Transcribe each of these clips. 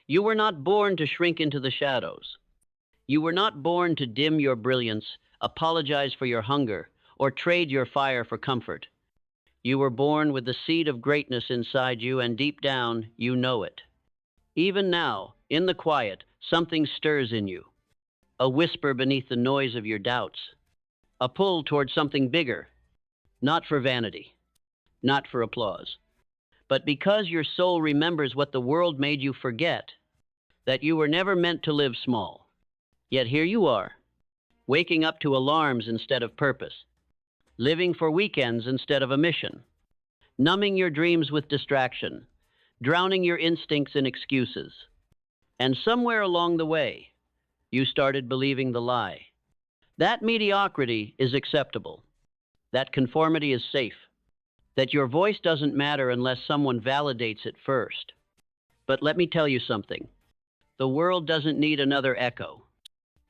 You were not born to shrink into the shadows. You were not born to dim your brilliance, apologize for your hunger, or trade your fire for comfort. You were born with the seed of greatness inside you, and deep down, you know it. Even now, in the quiet, something stirs in you. A whisper beneath the noise of your doubts. A pull toward something bigger, not for vanity, not for applause, but because your soul remembers what the world made you forget, that you were never meant to live small. Yet here you are, waking up to alarms instead of purpose, living for weekends instead of a mission, numbing your dreams with distraction, drowning your instincts in excuses. And somewhere along the way, you started believing the lie. That mediocrity is acceptable, that conformity is safe, that your voice doesn't matter unless someone validates it first. But let me tell you something. The world doesn't need another echo.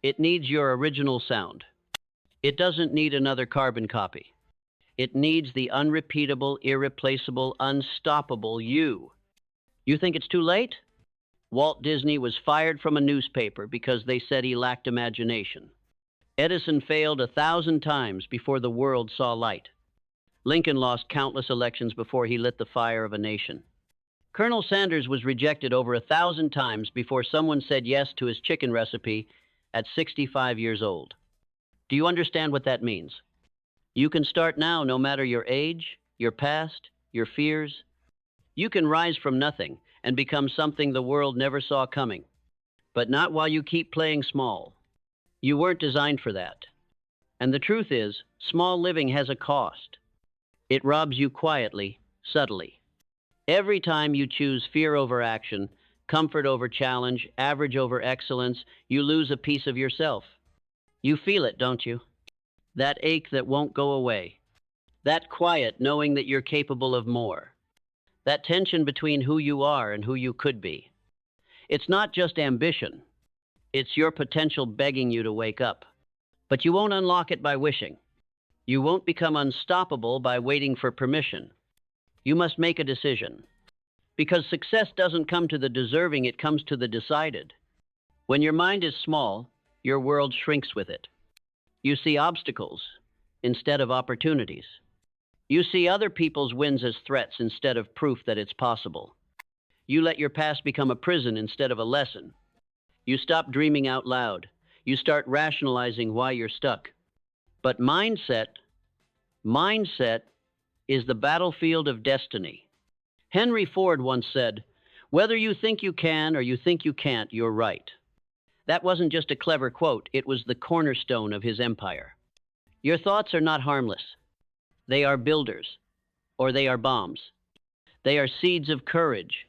It needs your original sound. It doesn't need another carbon copy. It needs the unrepeatable, irreplaceable, unstoppable you. You think it's too late? Walt Disney was fired from a newspaper because they said he lacked imagination. Edison failed 1,000 times before the world saw light. Lincoln lost countless elections before he lit the fire of a nation. Colonel Sanders was rejected over 1,000 times before someone said yes to his chicken recipe at 65 years old. Do you understand what that means? You can start now, no matter your age, your past, your fears. You can rise from nothing and become something the world never saw coming. But not while you keep playing small. You weren't designed for that. And the truth is, small living has a cost. It robs you quietly, subtly. Every time you choose fear over action, comfort over challenge, average over excellence, you lose a piece of yourself. You feel it, don't you? That ache that won't go away. That quiet knowing that you're capable of more. That tension between who you are and who you could be. It's not just ambition. It's your potential begging you to wake up. But you won't unlock it by wishing. You won't become unstoppable by waiting for permission. You must make a decision. Because success doesn't come to the deserving, it comes to the decided. When your mind is small, your world shrinks with it. You see obstacles instead of opportunities. You see other people's wins as threats instead of proof that it's possible. You let your past become a prison instead of a lesson. You stop dreaming out loud. You start rationalizing why you're stuck. But mindset is the battlefield of destiny. Henry Ford once said, "Whether you think you can or you think you can't, you're right." That wasn't just a clever quote, it was the cornerstone of his empire. Your thoughts are not harmless. They are builders, or they are bombs. They are seeds of courage,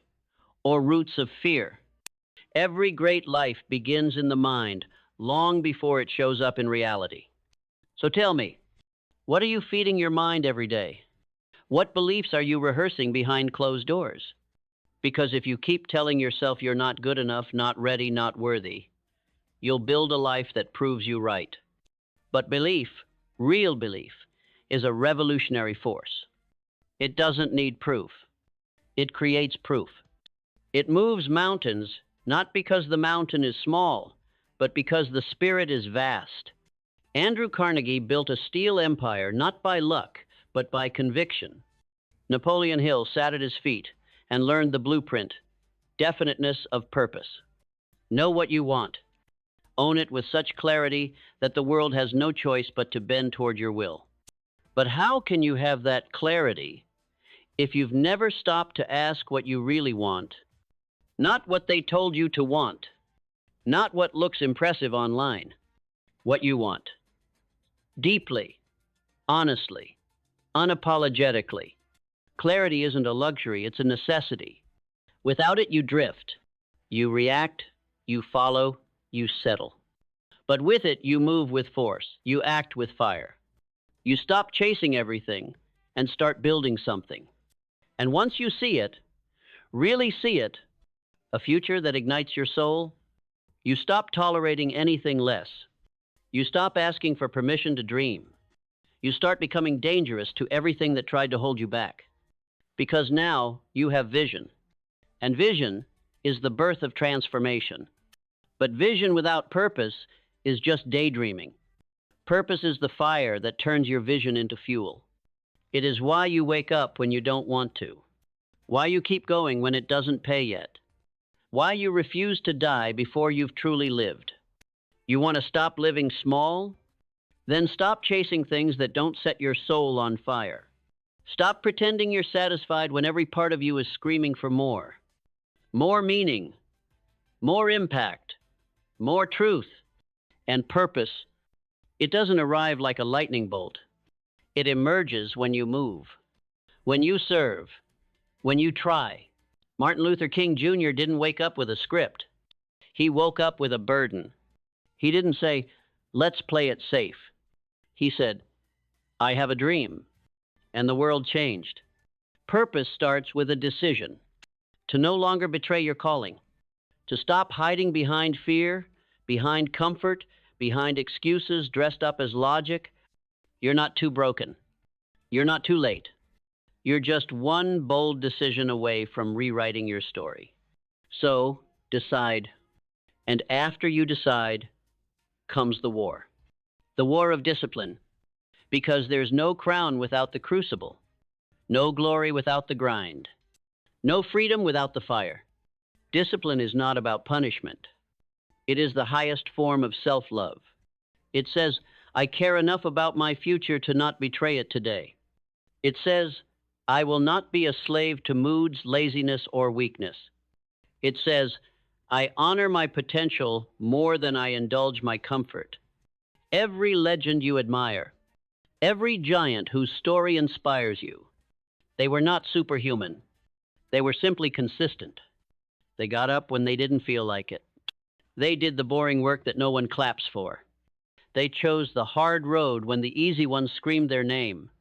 or roots of fear. Every great life begins in the mind, long before it shows up in reality. So tell me, what are you feeding your mind every day? What beliefs are you rehearsing behind closed doors? Because if you keep telling yourself you're not good enough, not ready, not worthy, you'll build a life that proves you right. But belief, real belief, is a revolutionary force. It doesn't need proof. It creates proof. It moves mountains, not because the mountain is small, but because the spirit is vast. Andrew Carnegie built a steel empire not by luck, but by conviction. Napoleon Hill sat at his feet and learned the blueprint, definiteness of purpose. Know what you want. Own it with such clarity that the world has no choice but to bend toward your will. But how can you have that clarity if you've never stopped to ask what you really want? Not what they told you to want. Not what looks impressive online. What you want. Deeply, honestly, unapologetically. Clarity isn't a luxury, it's a necessity. Without it, you drift. You react, you follow, you settle. But with it, you move with force. You act with fire. You stop chasing everything and start building something. And once you see it, really see it, a future that ignites your soul, you stop tolerating anything less. You stop asking for permission to dream. You start becoming dangerous to everything that tried to hold you back. Because now you have vision. And vision is the birth of transformation. But vision without purpose is just daydreaming. Purpose is the fire that turns your vision into fuel. It is why you wake up when you don't want to, why you keep going when it doesn't pay yet, why you refuse to die before you've truly lived. You want to stop living small? Then stop chasing things that don't set your soul on fire. Stop pretending you're satisfied when every part of you is screaming for more. More meaning, more impact, more truth, and purpose. It doesn't arrive like a lightning bolt. It emerges when you move, when you serve, when you try. Martin Luther King Jr. didn't wake up with a script. He woke up with a burden. He didn't say, "Let's play it safe." He said, "I have a dream." And the world changed. Purpose starts with a decision to no longer betray your calling, to stop hiding behind fear, behind comfort, behind excuses dressed up as logic. You're not too broken. You're not too late. You're just one bold decision away from rewriting your story. So, decide. And after you decide, comes the war. The war of discipline. Because there's no crown without the crucible, no glory without the grind, no freedom without the fire. Discipline is not about punishment. It is the highest form of self-love. It says, "I care enough about my future to not betray it today." It says, "I will not be a slave to moods, laziness, or weakness." It says, "I honor my potential more than I indulge my comfort." Every legend you admire, every giant whose story inspires you, they were not superhuman. They were simply consistent. They got up when they didn't feel like it. They did the boring work that no one claps for. They chose the hard road when the easy ones screamed their name.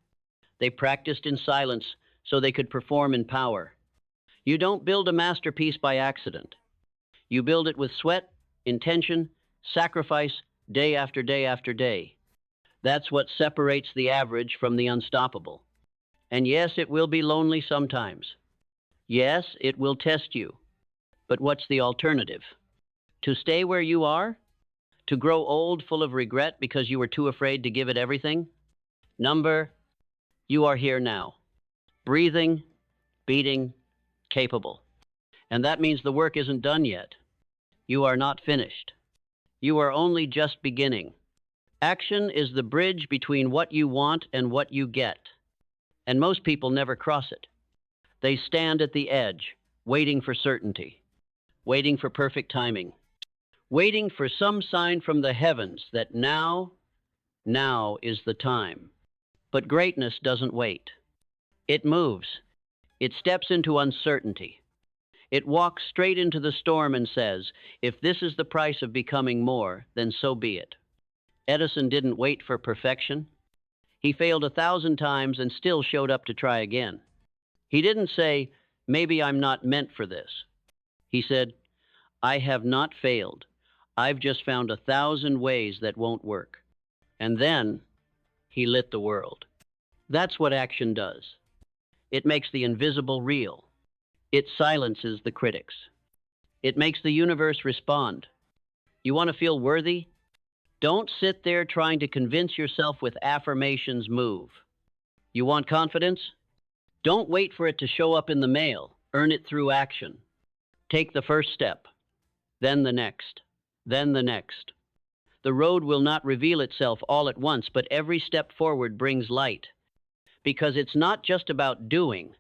They practiced in silence so they could perform in power. You don't build a masterpiece by accident. You build it with sweat, intention, sacrifice, day after day after day. That's what separates the average from the unstoppable. And yes, it will be lonely sometimes. Yes, it will test you. But what's the alternative? To stay where you are? To grow old full of regret because you were too afraid to give it everything? You are here now. Breathing, beating, capable. And that means the work isn't done yet. You are not finished. You are only just beginning. Action is the bridge between what you want and what you get. And most people never cross it. They stand at the edge, waiting for certainty, waiting for perfect timing, waiting for some sign from the heavens that now is the time. But greatness doesn't wait. It moves. It steps into uncertainty. It walks straight into the storm and says, "If this is the price of becoming more, then so be it." Edison didn't wait for perfection. He failed 1,000 times and still showed up to try again. He didn't say, "Maybe I'm not meant for this." He said, "I have not failed. I've just found 1,000 ways that won't work." And then he lit the world. That's what action does. It makes the invisible real. It silences the critics. It makes the universe respond. You want to feel worthy? Don't sit there trying to convince yourself with affirmations. Move. You want confidence? Don't wait for it to show up in the mail. Earn it through action. Take the first step, then the next, then the next. The road will not reveal itself all at once, but every step forward brings light. Because it's not just about doing,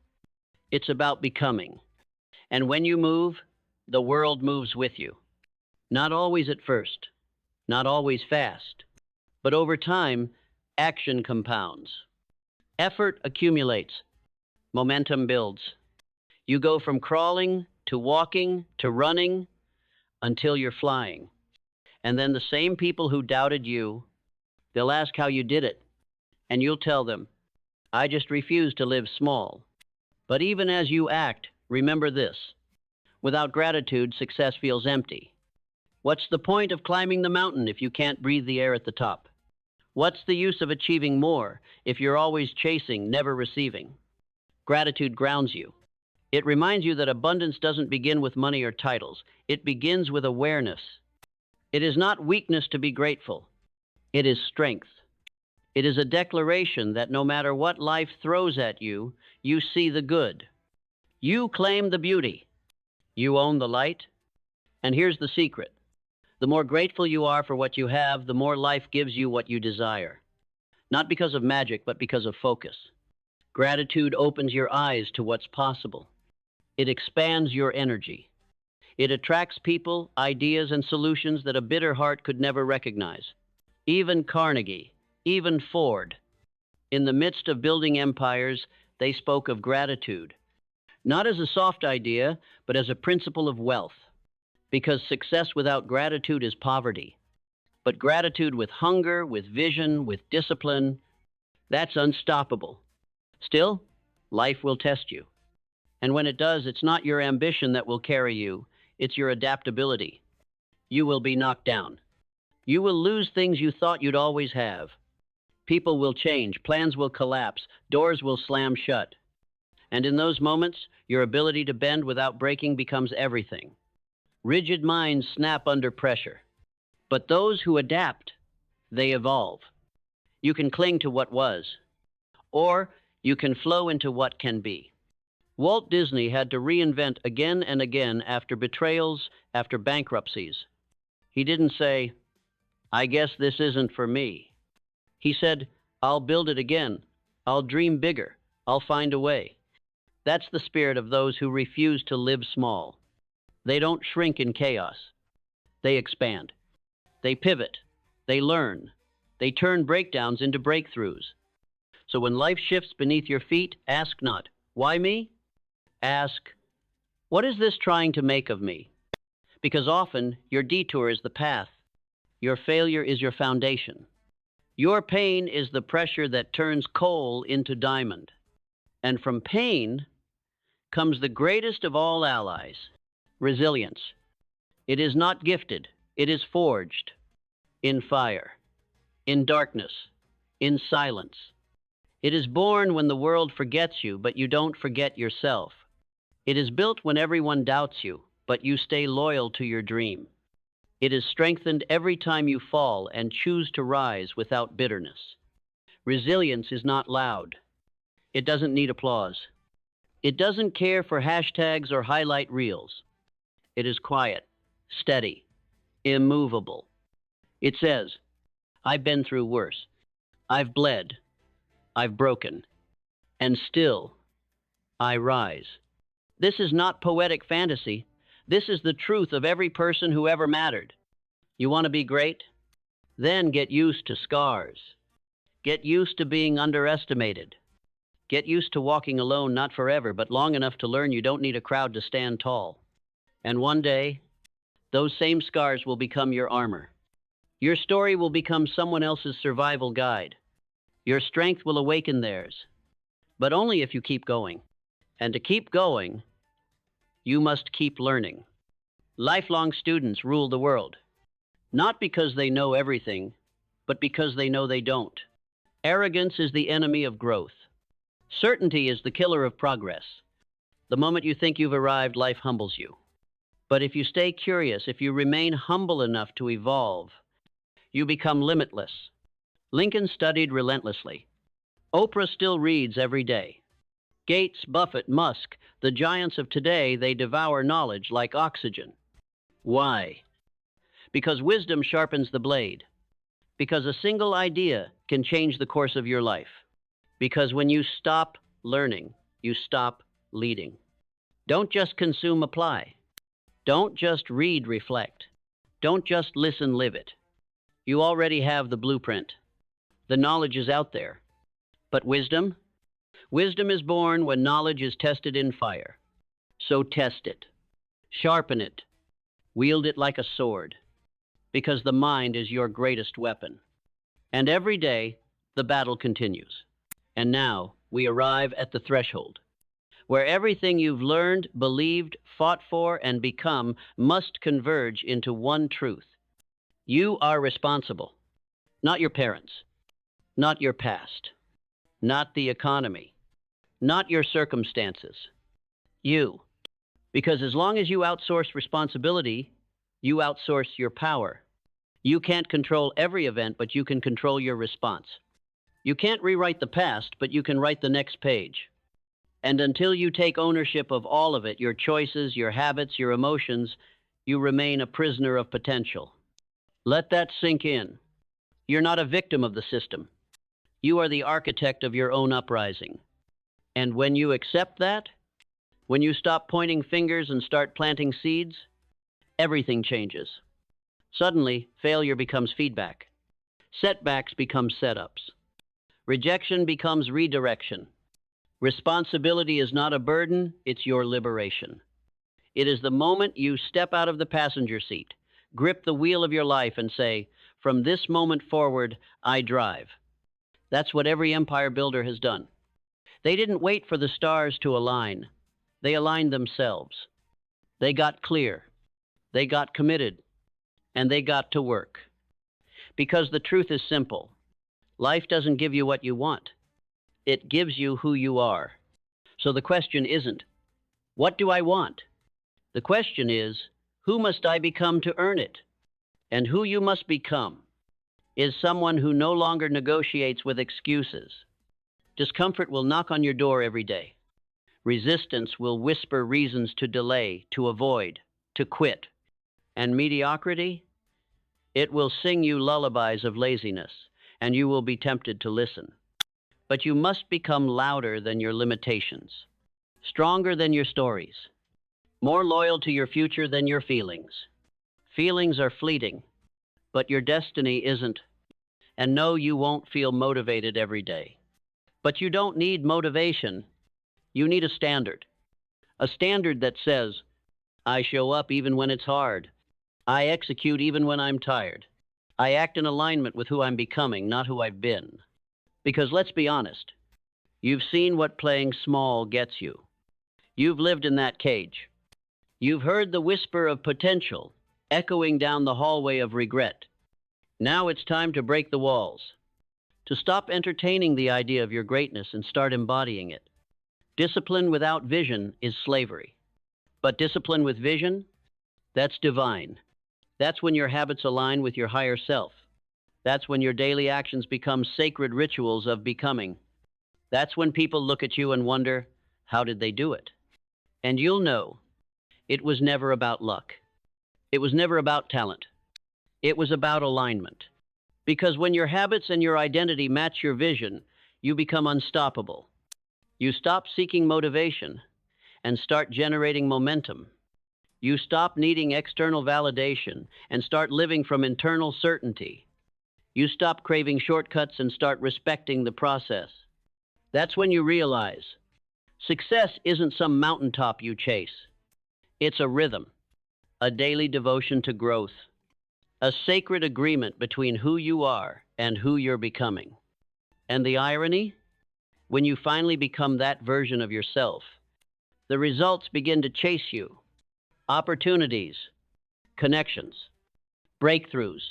it's about becoming. And when you move, the world moves with you. Not always at first, not always fast, but over time, action compounds. Effort accumulates. Momentum builds. You go from crawling to walking to running until you're flying. And then the same people who doubted you, they'll ask how you did it. And you'll tell them, "I just refuse to live small." But even as you act, remember this. Without gratitude, success feels empty. What's the point of climbing the mountain if you can't breathe the air at the top? What's the use of achieving more if you're always chasing, never receiving? Gratitude grounds you. It reminds you that abundance doesn't begin with money or titles. It begins with awareness. It is not weakness to be grateful. It is strength. It is a declaration that no matter what life throws at you, you see the good. You claim the beauty. You own the light. And here's the secret. The more grateful you are for what you have, the more life gives you what you desire. Not because of magic, but because of focus. Gratitude opens your eyes to what's possible. It expands your energy. It attracts people, ideas, and solutions that a bitter heart could never recognize. Even Carnegie, even Ford, in the midst of building empires, they spoke of gratitude. Not as a soft idea, but as a principle of wealth. Because success without gratitude is poverty. But gratitude with hunger, with vision, with discipline, that's unstoppable. Still, life will test you. And when it does, it's not your ambition that will carry you, it's your adaptability. You will be knocked down. You will lose things you thought you'd always have. People will change, plans will collapse, doors will slam shut. And in those moments, your ability to bend without breaking becomes everything. Rigid minds snap under pressure. But those who adapt, they evolve. You can cling to what was, or you can flow into what can be. Walt Disney had to reinvent again and again after betrayals, after bankruptcies. He didn't say, "I guess this isn't for me." He said, "I'll build it again. I'll dream bigger. I'll find a way." That's the spirit of those who refuse to live small. They don't shrink in chaos. They expand. They pivot. They learn. They turn breakdowns into breakthroughs. So when life shifts beneath your feet, ask not, "Why me?" Ask, "What is this trying to make of me?" Because often, your detour is the path. Your failure is your foundation. Your pain is the pressure that turns coal into diamond. And from pain comes the greatest of all allies, resilience. It is not gifted, it is forged in fire, in darkness, in silence. It is born when the world forgets you, but you don't forget yourself. It is built when everyone doubts you, but you stay loyal to your dream. It is strengthened every time you fall and choose to rise without bitterness. Resilience is not loud. It doesn't need applause. It doesn't care for hashtags or highlight reels. It is quiet, steady, immovable. It says, "I've been through worse. I've bled. I've broken. And still, I rise." This is not poetic fantasy. This is the truth of every person who ever mattered. You want to be great? Then get used to scars. Get used to being underestimated. Get used to walking alone, not forever, but long enough to learn you don't need a crowd to stand tall. And one day, those same scars will become your armor. Your story will become someone else's survival guide. Your strength will awaken theirs. But only if you keep going. And to keep going, you must keep learning. Lifelong students rule the world. Not because they know everything, but because they know they don't. Arrogance is the enemy of growth. Certainty is the killer of progress. The moment you think you've arrived, life humbles you. But if you stay curious, if you remain humble enough to evolve, you become limitless. Lincoln studied relentlessly. Oprah still reads every day. Gates, Buffett, Musk, the giants of today, they devour knowledge like oxygen. Why? Because wisdom sharpens the blade. Because a single idea can change the course of your life. Because when you stop learning, you stop leading. Don't just consume, apply. Don't just read, reflect. Don't just listen, live it. You already have the blueprint. The knowledge is out there. But wisdom? Wisdom is born when knowledge is tested in fire. So test it. Sharpen it. Wield it like a sword. Because the mind is your greatest weapon. And every day, the battle continues. And now, we arrive at the threshold, where everything you've learned, believed, fought for, and become must converge into one truth. You are responsible. Not your parents. Not your past. Not the economy. Not your circumstances. You. Because as long as you outsource responsibility, you outsource your power. You can't control every event, but you can control your response. You can't rewrite the past, but you can write the next page. And until you take ownership of all of it, your choices, your habits, your emotions, you remain a prisoner of potential. Let that sink in. You're not a victim of the system. You are the architect of your own uprising. And when you accept that, when you stop pointing fingers and start planting seeds, everything changes. Suddenly, failure becomes feedback. Setbacks become setups. Rejection becomes redirection. Responsibility is not a burden, it's your liberation. It is the moment you step out of the passenger seat, grip the wheel of your life, and say, "From this moment forward, I drive." That's what every empire builder has done. They didn't wait for the stars to align. They aligned themselves. They got clear. They got committed. And they got to work. Because the truth is simple. Life doesn't give you what you want. It gives you who you are. So the question isn't, what do I want? The question is, who must I become to earn it? And who you must become is someone who no longer negotiates with excuses. Discomfort will knock on your door every day. Resistance will whisper reasons to delay, to avoid, to quit. And mediocrity? It will sing you lullabies of laziness, and you will be tempted to listen. But you must become louder than your limitations, stronger than your stories, more loyal to your future than your feelings. Feelings are fleeting, but your destiny isn't. And no, you won't feel motivated every day. But you don't need motivation. You need a standard. A standard that says, I show up even when it's hard. I execute even when I'm tired. I act in alignment with who I'm becoming, not who I've been. Because let's be honest, you've seen what playing small gets you. You've lived in that cage. You've heard the whisper of potential echoing down the hallway of regret. Now it's time to break the walls, to stop entertaining the idea of your greatness and start embodying it. Discipline without vision is slavery. But discipline with vision, that's divine. That's when your habits align with your higher self. That's when your daily actions become sacred rituals of becoming. That's when people look at you and wonder, how did they do it? And you'll know, it was never about luck. It was never about talent. It was about alignment. Because when your habits and your identity match your vision, you become unstoppable. You stop seeking motivation and start generating momentum. You stop needing external validation and start living from internal certainty. You stop craving shortcuts and start respecting the process. That's when you realize success isn't some mountaintop you chase. It's a rhythm, a daily devotion to growth, a sacred agreement between who you are and who you're becoming. And the irony? When you finally become that version of yourself, the results begin to chase you. Opportunities, connections, breakthroughs,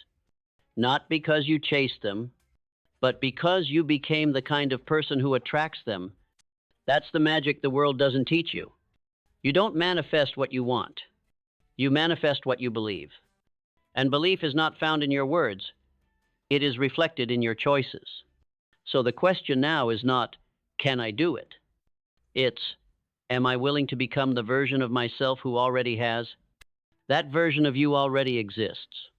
not because you chased them, but because you became the kind of person who attracts them. That's the magic the world doesn't teach you. You don't manifest what you want. You manifest what you believe. And belief is not found in your words. It is reflected in your choices. So the question now is not, can I do it? It's, am I willing to become the version of myself who already has? That version of you already exists.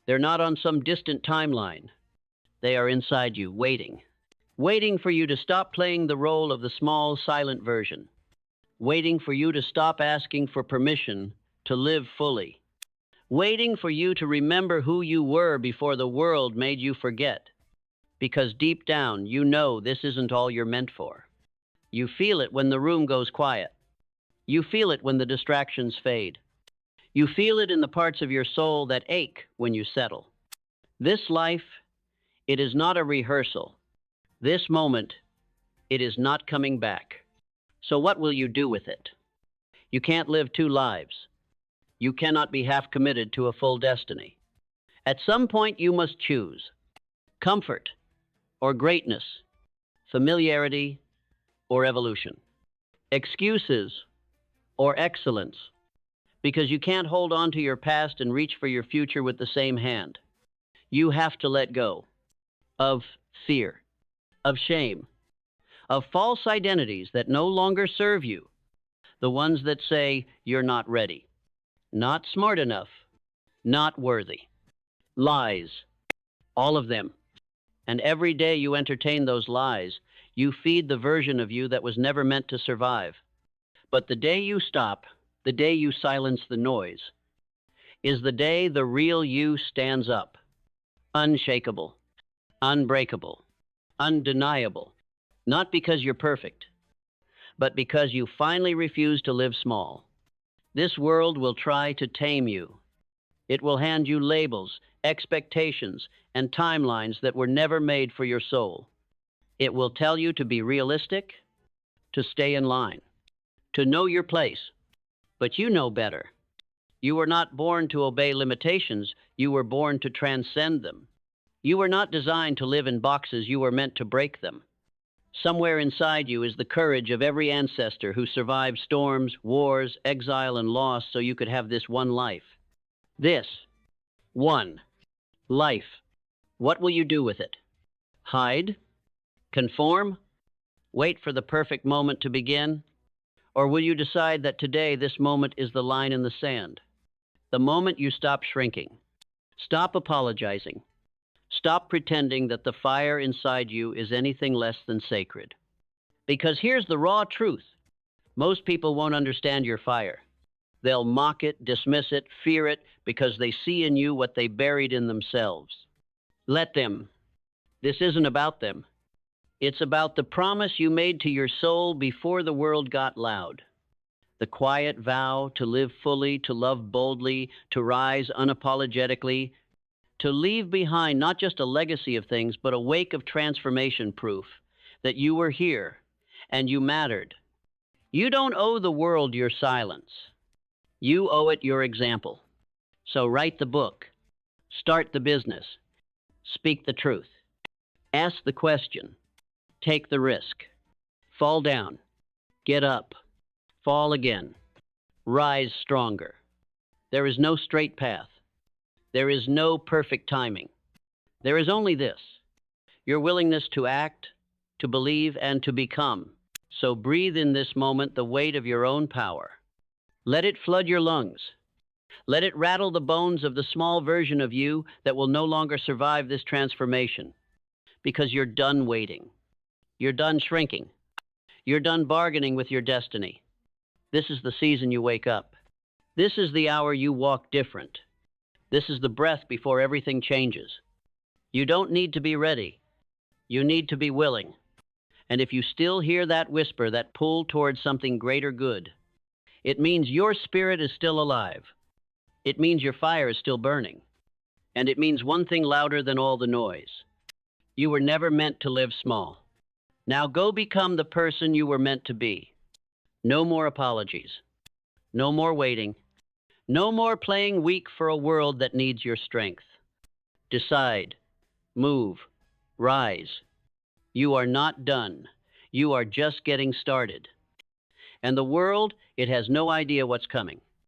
They're not on some distant timeline. They are inside you, waiting for you to stop playing the role of the small, silent version, waiting for you to stop asking for permission to live fully, waiting for you to remember who you were before the world made you forget. Because deep down, you know this isn't all you're meant for. You feel it when the room goes quiet. You feel it when the distractions fade. You feel it in the parts of your soul that ache when you settle. This life, it is not a rehearsal. This moment, it is not coming back. So what will you do with it? You can't live two lives. You cannot be half committed to a full destiny. At some point, you must choose comfort or greatness, familiarity or evolution, excuses or excellence, because you can't hold on to your past and reach for your future with the same hand. You have to let go of fear, of shame, of false identities that no longer serve you, the ones that say you're not ready, not smart enough, not worthy. Lies, all of them. And every day you entertain those lies, you feed the version of you that was never meant to survive. But the day you stop, the day you silence the noise, is the day the real you stands up, unshakable, unbreakable, undeniable, not because you're perfect, but because you finally refuse to live small. This world will try to tame you. It will hand you labels, expectations, and timelines that were never made for your soul. It will tell you to be realistic, to stay in line, to know your place. But you know better. You were not born to obey limitations, you were born to transcend them. You were not designed to live in boxes, you were meant to break them. Somewhere inside you is the courage of every ancestor who survived storms, wars, exile, and loss so you could have this one life. This one life. What will you do with it? Hide? Conform? Wait for the perfect moment to begin? Or will you decide that today this moment is the line in the sand? The moment you stop shrinking, stop apologizing, stop pretending that the fire inside you is anything less than sacred. Because here's the raw truth. Most people won't understand your fire. They'll mock it, dismiss it, fear it, because they see in you what they buried in themselves. Let them. This isn't about them. It's about the promise you made to your soul before the world got loud. The quiet vow to live fully, to love boldly, to rise unapologetically, to leave behind not just a legacy of things, but a wake of transformation proof that you were here and you mattered. You don't owe the world your silence. You owe it your example. So write the book, start the business, speak the truth, ask the question, take the risk, fall down, get up, fall again, rise stronger. There is no straight path. There is no perfect timing. There is only this, your willingness to act, to believe, and to become. So breathe in this moment the weight of your own power. Let it flood your lungs. Let it rattle the bones of the small version of you that will no longer survive this transformation. Because you're done waiting. You're done shrinking. You're done bargaining with your destiny. This is the season you wake up. This is the hour you walk different. This is the breath before everything changes. You don't need to be ready. You need to be willing. And if you still hear that whisper, that pull towards something greater good, it means your spirit is still alive. It means your fire is still burning. And it means one thing louder than all the noise. You were never meant to live small. Now go become the person you were meant to be. No more apologies. No more waiting. No more playing weak for a world that needs your strength. Decide. Move. Rise. You are not done. You are just getting started. And the world, it has no idea what's coming.